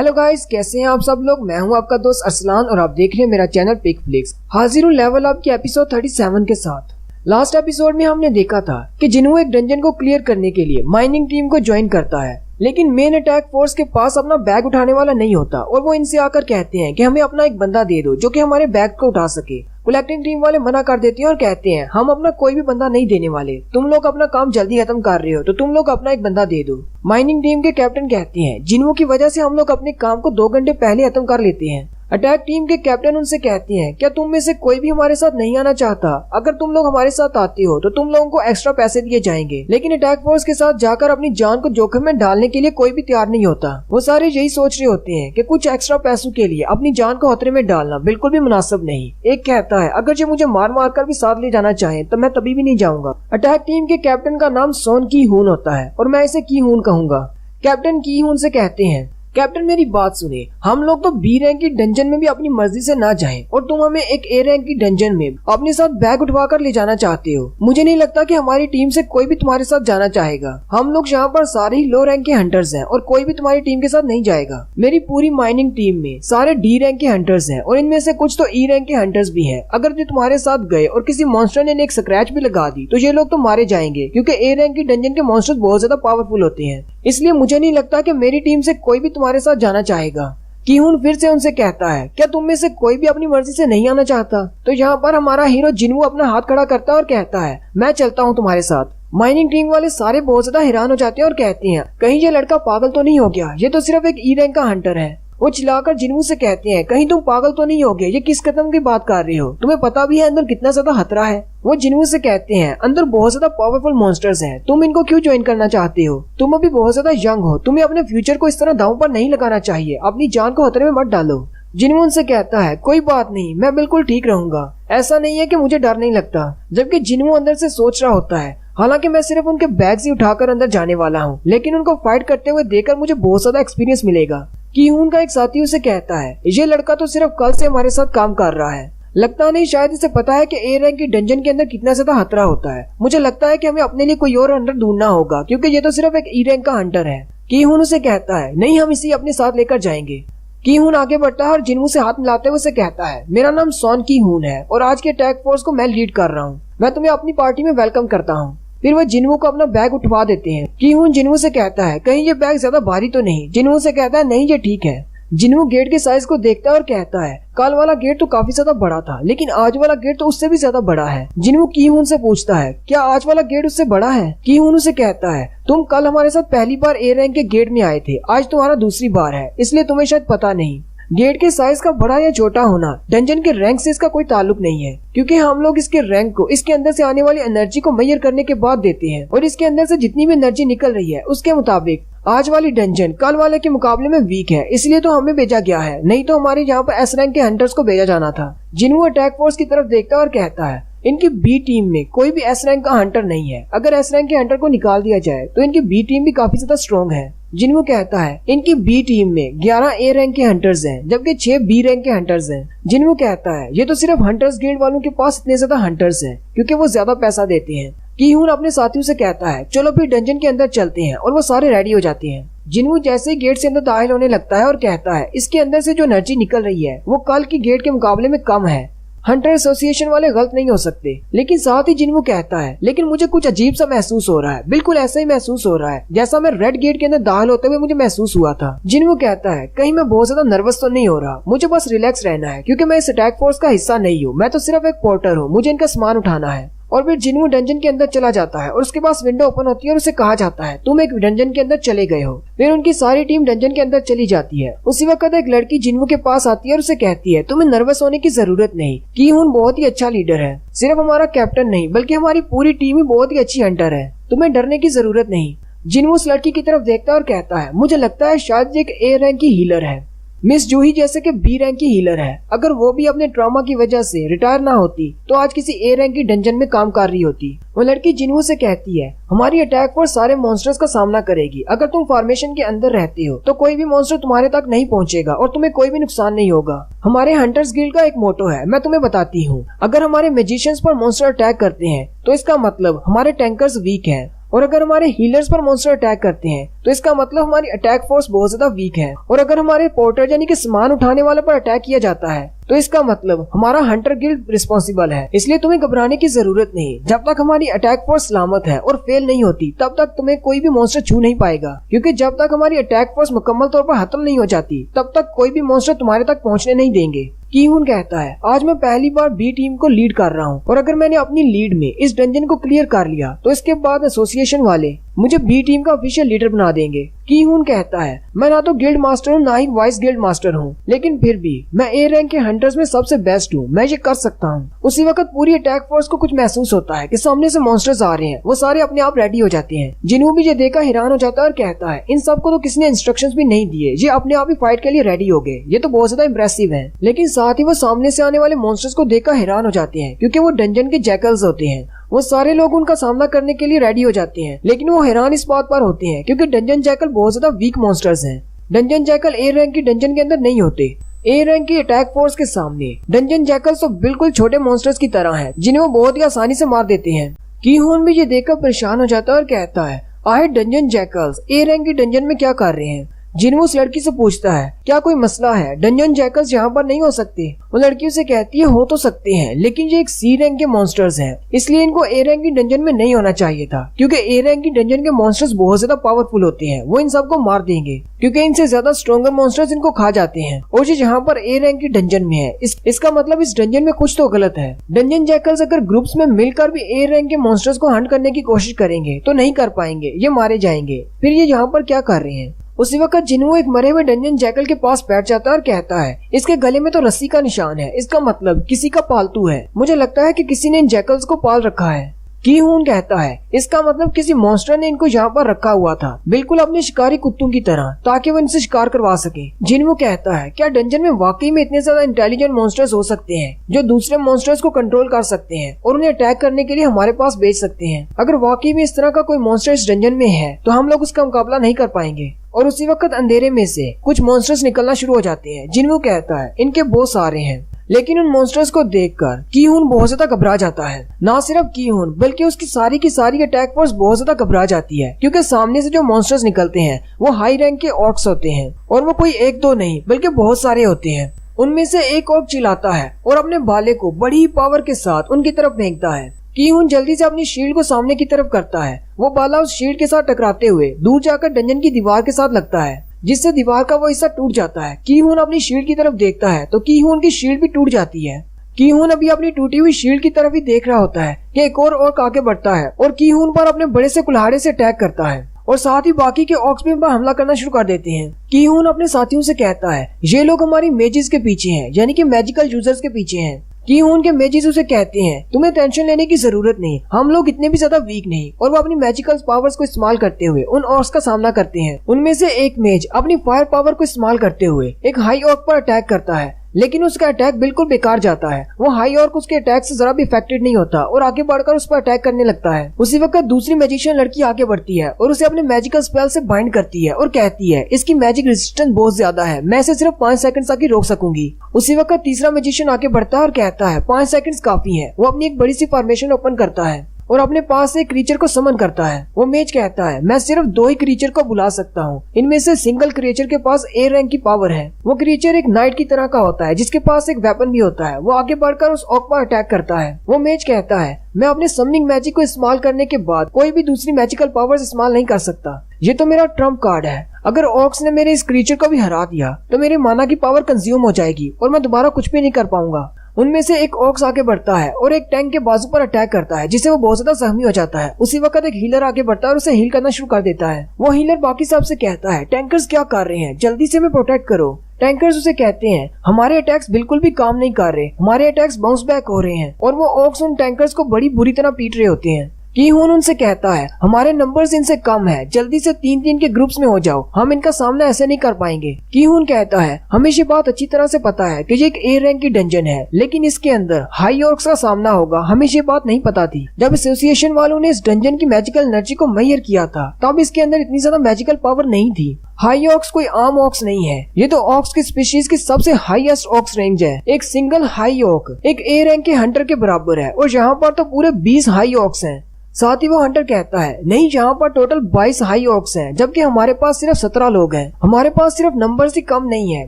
Hello guys, कैसे हैं आप सब लोग। मैं हूं आपका दोस्त अरसलान और आप देख रहे हैं मेरा चैनल पिक फ्लिक्स। हाजिर हूं लेवल अप के एपिसोड 37 के साथ। लास्ट एपिसोड में हमने देखा था कि जिन्हों एक डंजन को क्लियर करने के लिए माइनिंग टीम को ज्वाइन करता है, लेकिन मेन अटैक फोर्स के पास अपना बैग उठाने वाला नहीं होता और वो इनसे आकर कहते हैं कि हमें अपना एक बंदा दे दो जो कि हमारे बैग को उठा सके। कलेक्टिंग टीम वाले मना कर देते हैं और कहते हैं हम अपना कोई भी बंदा नहीं देने वाले, तुम लोग अपना काम जल्दी खत्म कर रहे हो तो तुम लोग अपना एक बंदा दे दो। माइनिंग टीम के कैप्टन कहते हैं जिन्हों की वजह से हम लोग अपने काम को 2 घंटे पहले खत्म कर लेते हैं। अटैक टीम के कैप्टन उनसे कहते हैं क्या तुम में से कोई भी हमारे साथ नहीं आना चाहता? अगर तुम लोग हमारे साथ आते हो तो तुम लोगों को एक्स्ट्रा पैसे दिए जाएंगे। लेकिन अटैक फोर्स के साथ जाकर अपनी जान को जोखिम में डालने के लिए कोई भी तैयार नहीं होता। वो सारे यही सोच रहे होते हैं कि कुछ एक्स्ट्रा पैसों के लिए अपनी जान को खतरे में डालना बिल्कुल भी मुनासिब नहीं। एक कहता है अगर जो मुझे मार मार कर भी साथ ले जाना चाहे तो मैं तभी भी नहीं जाऊंगा। अटैक टीम के कैप्टन का नाम सोन की हून होता है और मैं इसे की हून कहूंगा। कैप्टन की हून से कहते हैं कैप्टन मेरी बात सुने, हम लोग तो बी रैंक की डंजन में भी अपनी मर्जी से ना जाएं और तुम हमें एक ए रैंक की डंजन में अपने साथ बैग उठवा कर ले जाना चाहते हो। मुझे नहीं लगता कि हमारी टीम से कोई भी तुम्हारे साथ जाना चाहेगा। हम लोग यहाँ पर सारे ही लो रैंक के हंटर्स हैं और कोई भी तुम्हारी टीम के साथ नहीं जाएगा। मेरी पूरी माइनिंग टीम में सारे डी रैंक के हंटर्स हैं और इनमें से कुछ तो ई रैंक के हंटर्स भी हैं। अगर जो तुम्हारे साथ गए और किसी मॉन्स्टर ने एक स्क्रैच भी लगा दी तो ये लोग तो मारे जाएंगे, क्योंकि ए रैंक की डंजन के मॉन्स्टर्स बहुत ज्यादा पावरफुल होते हैं। इसलिए मुझे नहीं लगता कि मेरी टीम से कोई भी तुम्हारे साथ जाना चाहेगा। कीहून फिर से उनसे कहता है क्या तुम में से कोई भी अपनी मर्जी से नहीं आना चाहता? तो यहाँ पर हमारा हीरो जिन्हों अपना हाथ खड़ा करता है और कहता है मैं चलता हूँ तुम्हारे साथ। माइनिंग टीम वाले सारे बहुत ज्यादा हैरान हो जाते हैं और कहते हैं कहीं ये लड़का पागल तो नहीं हो गया, ये तो सिर्फ एक ई रैंक का हंटर है। वो चिल्लाकर जिन्हों से कहते हैं कहीं तुम पागल तो नहीं हो गए, ये किस कदम की बात कर रहे हो? तुम्हें पता भी है अंदर कितना ज्यादा खतरा है। वो जिन्हों से कहते हैं अंदर बहुत ज्यादा पावरफुल मॉन्स्टर्स हैं, तुम इनको क्यों ज्वाइन करना चाहते हो? तुम अभी बहुत ज्यादा यंग हो, तुम्हें अपने फ्यूचर को इस तरह दांव पर नहीं लगाना चाहिए, अपनी जान को खतरे में मत डालो। जिन्हों से कहता है कोई बात नहीं, मैं बिल्कुल ठीक रहूंगा, ऐसा नहीं है कि मुझे डर नहीं लगता। जबकि जिन्हों अंदर से सोच रहा होता है हालांकि मैं सिर्फ उनके बैग्स ही उठाकर अंदर जाने वाला हूँ, लेकिन उनको फाइट करते हुए देखकर मुझे बहुत ज्यादा एक्सपीरियंस मिलेगा। कीहून का एक साथी उसे कहता है ये लड़का तो सिर्फ कल से हमारे साथ काम कर रहा है, लगता नहीं शायद इसे पता है कि ए रैंक की डंजन के अंदर कितना ज्यादा खतरा होता है। मुझे लगता है कि हमें अपने लिए कोई और हंटर ढूंढना होगा, क्योंकि ये तो सिर्फ एक ई रैंक का हंटर है। कीहून उसे कहता है नहीं, हम इसे अपने साथ लेकर जाएंगे। कीहून आगे बढ़ता है और जिन्हों से हाथ मिलाते हुए उसे कहता है मेरा नाम सोन की हून है और आज के अटैक फोर्स को मैं लीड कर रहा हूँ, मैं तुम्हें अपनी पार्टी में वेलकम करता हूँ। फिर वह जिन्हों को अपना बैग उठवा देते हैं। कीहून जिन्हों से कहता है कहीं ये बैग ज्यादा भारी तो नहीं? जिन्हों से कहता है नहीं ये ठीक है। जिन्हों गेट के साइज को देखता है और कहता है कल वाला गेट तो काफी ज्यादा बड़ा था, लेकिन आज वाला गेट तो उससे भी ज्यादा बड़ा है। जिन्हों कीहून से पूछता है क्या आज वाला गेट उससे बड़ा है? कीहून उसे कहता है तुम कल हमारे साथ पहली बार ए रैंक के गेट में आए थे, आज तुम्हारा दूसरी बार है, इसलिए तुम्हें शायद पता नहीं। गेट के साइज का बड़ा या छोटा होना डंजन के रैंक से इसका कोई ताल्लुक नहीं है, क्योंकि हम लोग इसके रैंक को इसके अंदर से आने वाली एनर्जी को मेजर करने के बाद देते हैं और इसके अंदर से जितनी भी एनर्जी निकल रही है उसके मुताबिक आज वाली डंजन कल वाले के मुकाबले में वीक है, इसलिए तो हमें भेजा गया है, नहीं तो हमारे यहाँ पर एस रैंक के हंटर्स को भेजा जाना था। जिन्हों अटैक फोर्स की तरफ देखता है और कहता है इनकी बी टीम में कोई भी एस रैंक का हंटर नहीं है, अगर एस रैंक के हंटर को निकाल दिया जाए तो इनकी बी टीम भी काफी ज्यादा स्ट्रॉन्ग है। जिन्हों कहता है इनकी बी टीम में 11 ए रैंक के हंटर्स हैं, जबकि 6 बी रैंक के हंटर्स हैं। जिन्हों कहता है ये तो सिर्फ हंटर्स गिल्ड वालों के पास इतने ज्यादा हंटर्स हैं क्योंकि वो ज्यादा पैसा देते हैं। कीहून अपने साथियों से कहता है चलो फिर डंजन के अंदर चलते हैं और वो सारे रेडी हो जाते हैं। जिन्हों जैसे ही गेट से अंदर दाखिल होने लगता है और कहता है इसके अंदर से जो एनर्जी निकल रही है वो कल की गेट के मुकाबले में कम है। हंटर एसोसिएशन वाले गलत नहीं हो सकते, लेकिन साथ ही जिन्हों कहता है लेकिन मुझे कुछ अजीब सा महसूस हो रहा है, बिल्कुल ऐसा ही महसूस हो रहा है जैसा मैं रेड गेट के अंदर दाखिल होते हुए मुझे महसूस हुआ था। जिन्हों कहता है कहीं मैं बहुत ज्यादा नर्वस तो नहीं हो रहा, मुझे बस रिलैक्स रहना है क्योंकि मैं इस अटैक फोर्स का हिस्सा नहीं हूँ, मैं तो सिर्फ एक पोर्टर हूँ, मुझे इनका सामान उठाना है। और फिर जिन्हों डंजन के अंदर चला जाता है और उसके पास विंडो ओपन होती है और उसे कहा जाता है तुम एक डंजन के अंदर चले गए हो। फिर उनकी सारी टीम डंजन के अंदर चली जाती है। उसी वक्त एक लड़की जिन्हों के पास आती है और उसे कहती है तुम्हें नर्वस होने की जरूरत नहीं, कीहून बहुत ही अच्छा लीडर है, सिर्फ हमारा कैप्टन नहीं बल्कि हमारी पूरी टीम ही बहुत ही अच्छी हंटर है, तुम्हें डरने की जरूरत नहीं। जिन्हों उस लड़की की तरफ देखता है और कहता है मुझे लगता है शायद एक ए रैंक की हीलर है, मिस जूही जैसे कि बी रैंक की हीलर है, अगर वो भी अपने ट्रॉमा की वजह से रिटायर ना होती तो आज किसी ए रैंक की डंजन में काम कर रही होती। वो लड़की जिन्हों से कहती है हमारी अटैक फोर्स सारे मॉन्स्टर्स का सामना करेगी, अगर तुम फॉर्मेशन के अंदर रहते हो तो कोई भी मॉन्स्टर तुम्हारे तक नहीं पहुंचेगा और तुम्हें कोई भी नुकसान नहीं होगा। हमारे हंटर्स गिल्ड का एक मोटो है, मैं तुम्हें बताती हूँ, अगर हमारे मैजिशियंस पर मॉन्स्टर अटैक करते हैं तो इसका मतलब हमारे टैंकर्स वीक हैं, और अगर हमारे हीलर्स पर मॉन्स्टर अटैक करते हैं तो इसका मतलब हमारी अटैक फोर्स बहुत ज्यादा वीक है। और अगर हमारे पोर्टर यानी कि सामान उठाने वाले पर अटैक किया जाता है तो इसका मतलब हमारा हंटर गिल्ड रिस्पॉन्सिबल है। इसलिए तुम्हें घबराने की जरूरत नहीं। जब तक हमारी अटैक फोर्स सलामत है और फेल नहीं होती तब तक तुम्हें कोई भी मॉन्स्टर छू नहीं पाएगा, क्योंकि जब तक हमारी अटैक फोर्स मुकम्मल तौर पर खत्म नहीं हो जाती तब तक कोई भी मॉन्स्टर तुम्हारे तक पहुंचने नहीं देंगे। कीहून कहता है आज मैं पहली बार बी टीम को लीड कर रहा हूँ और अगर मैंने अपनी लीड में इस डंजन को क्लियर कर लिया तो इसके बाद एसोसिएशन वाले मुझे बी टीम का ऑफिशियल लीडर बना देंगे। कीहून कहता है मैं ना तो गिल्ड मास्टर हूँ ना ही वाइस गिल्ड मास्टर हूँ, लेकिन फिर भी मैं ए रैंक के हंटर्स में सबसे बेस्ट हूँ, मैं ये कर सकता हूँ। उसी वक्त पूरी अटैक फोर्स को कुछ महसूस होता है कि सामने से मॉन्स्टर्स आ रहे हैं। वो सारे अपने आप रेडी हो जाते हैं। जिन्हों भी ये देखा हैरान हो जाता है और कहता है इन सबको तो किसी ने इंस्ट्रक्शंस भी नहीं दिए, ये अपने आप ही फाइट के लिए रेडी हो गए, ये तो बहुत ज्यादा इम्प्रेसिव है। लेकिन साथ ही वो सामने से आने वाले मॉन्स्टर्स को देखकर हैरान हो जाते हैं क्योंकि वो डंजन के जैकल्स होते हैं। वो सारे लोग उनका सामना करने के लिए रेडी हो जाते हैं, लेकिन वो हैरान इस बात पर होते हैं क्योंकि डंजन जैकल बहुत ज्यादा वीक मॉन्स्टर्स हैं। डंजन जैकल ए रैंक की डंजन के अंदर नहीं होते। ए रैंक की अटैक फोर्स के सामने डंजन जैकल्स तो बिल्कुल छोटे मॉन्स्टर्स की तरह हैं, जिन्हें वो बहुत ही आसानी से मार देते हैं। कीहून भी ये देखकर परेशान हो जाता है और कहता है आए डंजन जैकल्स ए रैंक की डंजन में क्या कर रहे हैं। जिन्हों उस लड़की से पूछता है क्या कोई मसला है, डंजन जैकल्स यहाँ पर नहीं हो सकते। वो लड़की उसे कहती है हो तो सकते हैं, लेकिन ये एक सी रैंक के मॉन्स्टर्स हैं, इसलिए इनको ए रैंक की डंजन में नहीं होना चाहिए था, क्योंकि ए रैंक की डंजन के मॉन्स्टर्स बहुत ज्यादा पावरफुल होते हैं। वो इन सबको मार देंगे क्योंकि इनसे ज्यादा स्ट्रॉन्गर मॉन्स्टर्स इनको खा जाते हैं। और ये यहाँ पर ए रैंक की डंजन में है, इसका मतलब इस डंजन में कुछ तो गलत है। डंजन जैकल्स अगर ग्रुप्स में मिलकर भी ए रैंक के मॉन्स्टर्स को हंट करने की कोशिश करेंगे तो नहीं कर पाएंगे, ये मारे जाएंगे। फिर ये यहाँ पर क्या कर रहे हैं। उसी वक्त जिन्हों एक मरे हुए डंजन जैकल के पास बैठ जाता है और कहता है इसके गले में तो रस्सी का निशान है, इसका मतलब किसी का पालतू है। मुझे लगता है कि किसी ने इन जैकल्स को पाल रखा है। कीहून कहता है इसका मतलब किसी मॉन्स्टर ने इनको यहाँ पर रखा हुआ था, बिल्कुल अपने शिकारी कुत्तों की तरह, ताकि वो इनसे शिकार करवा सके। जिन्हों कहता है क्या डंजन में वाकई में इतने ज्यादा इंटेलिजेंट मॉन्स्टर्स हो सकते हैं जो दूसरे मॉन्स्टर्स को कंट्रोल कर सकते हैं और उन्हें अटैक करने के लिए हमारे पास भेज सकते हैं। अगर वाकई में इस तरह का कोई मॉन्स्टर इस डंजन में है तो हम लोग उसका मुकाबला नहीं कर पाएंगे। और उसी वक्त अंधेरे में से कुछ मॉन्स्टर्स निकलना शुरू हो जाते हैं। जिन्हों कहता है इनके बहुत सारे हैं, लेकिन उन मॉन्स्टर्स को देखकर कीहून बहुत ज्यादा घबरा जाता है। ना सिर्फ कीहून बल्कि उसकी सारी की सारी अटैक फोर्स बहुत ज्यादा घबरा जाती है, क्योंकि सामने से जो मॉन्स्टर्स निकलते हैं वो हाई रैंक के ऑर्क्स होते हैं और वो कोई एक दो नहीं बल्कि बहुत सारे होते हैं। उनमें से एक ऑर्क चिल्लाता है और अपने भाले को बड़ी पावर के साथ उनकी तरफ फेंकता है। कीहून जल्दी से अपनी शील्ड को सामने की तरफ करता है। वो बाला उस शील्ड के साथ टकराते हुए दूर जाकर डंजन की दीवार के साथ लगता है, जिससे दीवार का वो हिस्सा टूट जाता है। कीहून अपनी शील्ड की तरफ देखता है तो कीहून की शील्ड भी टूट जाती है। कीहून अभी अपनी टूटी हुई शील्ड की तरफ ही देख रहा होता है कि एक और ऑर्क आगे बढ़ता है और कीहून पर अपने बड़े से कुल्हाड़े से अटैक करता है और साथ ही बाकी के ऑर्क्स भी उन पर हमला करना शुरू कर देते हैं। कीहून अपने साथियों से कहता है ये लोग हमारी मेजिस के पीछे हैं, यानी कि मैजिकल यूजर्स के पीछे हैं। कीहून के मेजिस उसे कहते हैं तुम्हें टेंशन लेने की जरूरत नहीं, हम लोग इतने भी ज्यादा वीक नहीं। और वो अपनी मैजिकल पावर्स को इस्तेमाल करते हुए उन ऑर्क्स का सामना करते हैं। उनमें से एक मेज अपनी फायर पावर को इस्तेमाल करते हुए एक हाई ऑर्क पर अटैक करता है, लेकिन उसका अटैक बिल्कुल बेकार जाता है। वो हाई ऑर्क उसके अटैक से जरा भी इफेक्टेड नहीं होता और आगे बढ़कर उस पर अटैक करने लगता है। उसी वक्त दूसरी मैजिशियन लड़की आगे बढ़ती है और उसे अपने मैजिकल स्पेल से बाइंड करती है और कहती है इसकी मैजिक रेजिस्टेंस बहुत ज्यादा है, मैं इसे सिर्फ 5 सेकंड तक ही रोक सकूंगी। उसी वक्त तीसरा मैजिशियन आगे बढ़ता है और कहता है 5 सेकंड काफी है। वो अपनी एक बड़ी सी फॉर्मेशन ओपन करता है और अपने पास से एक क्रीचर को समन करता है। वो मेज कहता है मैं सिर्फ 2 ही क्रीचर को बुला सकता हूँ, इनमें से सिंगल क्रीचर के पास ए रैंक की पावर है। वो क्रीचर एक नाइट की तरह का होता है जिसके पास एक वेपन भी होता है। वो आगे बढ़कर उस ऑर्क पर अटैक करता है। वो मेज कहता है मैं अपने समनिंग मैजिक को इस्तेमाल करने के बाद कोई भी दूसरी मैजिकल पावर्स इस्तेमाल नहीं कर सकता, ये तो मेरा ट्रम्प कार्ड है। अगर ऑर्क्स ने मेरे इस क्रीचर को भी हरा दिया तो मेरे माना की पावर कंज्यूम हो जाएगी और मैं दोबारा कुछ भी नहीं कर पाऊंगा। उनमें से एक ऑर्क्स आगे बढ़ता है और एक टैंक के बाजू पर अटैक करता है, जिससे वो बहुत ज्यादा जख्मी हो जाता है। उसी वक्त एक हीलर आगे बढ़ता है और उसे हील करना शुरू कर देता है। वो हीलर बाकी सबसे कहता है टैंकर्स क्या कर रहे हैं, जल्दी से हमें प्रोटेक्ट करो। टैंकर्स उसे कहते हैं हमारे अटैक्स बिल्कुल भी काम नहीं कर रहे, हमारे अटैक्स बाउंस बैक हो रहे हैं। और वो ऑर्क्स उन टैंकर्स को बड़ी बुरी तरह पीट रहे होते हैं। कीहून उनसे कहता है हमारे नंबर्स इनसे कम है, जल्दी से 3-3 के ग्रुप्स में हो जाओ, हम इनका सामना ऐसे नहीं कर पाएंगे। कीहून कहता है हमें ये बात अच्छी तरह से पता है कि ये एक ए रैंक की डंजन है, लेकिन इसके अंदर हाई ऑर्क्स का सामना होगा, हमें ये बात नहीं पता थी। जब एसोसिएशन वालों ने इस डंजन की मैजिकल एनर्जी को मेजर किया था तब इसके अंदर इतनी ज्यादा मैजिकल पावर नहीं थी। हाई ऑर्क्स कोई आम ऑर्क्स नहीं है, ये तो ऑर्क्स की स्पीशीज की सबसे हाईएस्ट ऑर्क्स रेंज है। एक सिंगल हाई ऑर्क एक ए रैंक के हंटर के बराबर है और यहाँ पर तो पूरे 20 हाई ऑर्क्स हैं। साथ ही वो हंटर कहता है नहीं, यहाँ पर टोटल 22 हाई ऑक्स हैं, जबकि हमारे पास सिर्फ 17 लोग हैं। हमारे पास सिर्फ नंबर्स ही कम नहीं है,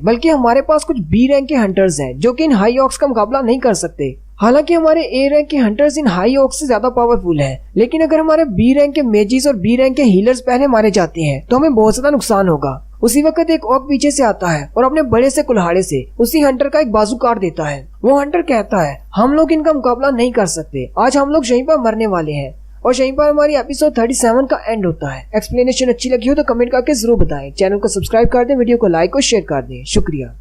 बल्कि हमारे पास कुछ बी रैंक के हंटर्स हैं जो कि इन हाई ऑक्स का मुकाबला नहीं कर सकते। हालांकि हमारे ए रैंक के हंटर्स इन हाई ऑक्स से ज्यादा पावरफुल हैं, लेकिन अगर हमारे बी रैंक के मेजिस और बी रैंक के हीलर्स पहले मारे जाते हैं तो हमें बहुत ज्यादा नुकसान होगा। उसी वक्त एक ऑक पीछे से आता है और अपने बड़े से कुल्हाड़े से उसी हंटर का एक बाजू काट देता है। वो हंटर कहता है हम लोग इनका मुकाबला नहीं कर सकते, आज हम लोग यहीं पर मरने वाले हैं। और यहीं पर हमारी एपिसोड 37 का एंड होता है। एक्सप्लेनेशन अच्छी लगी हो तो कमेंट करके जरूर बताएं। चैनल को सब्सक्राइब कर दें, वीडियो को लाइक और शेयर कर दें। शुक्रिया।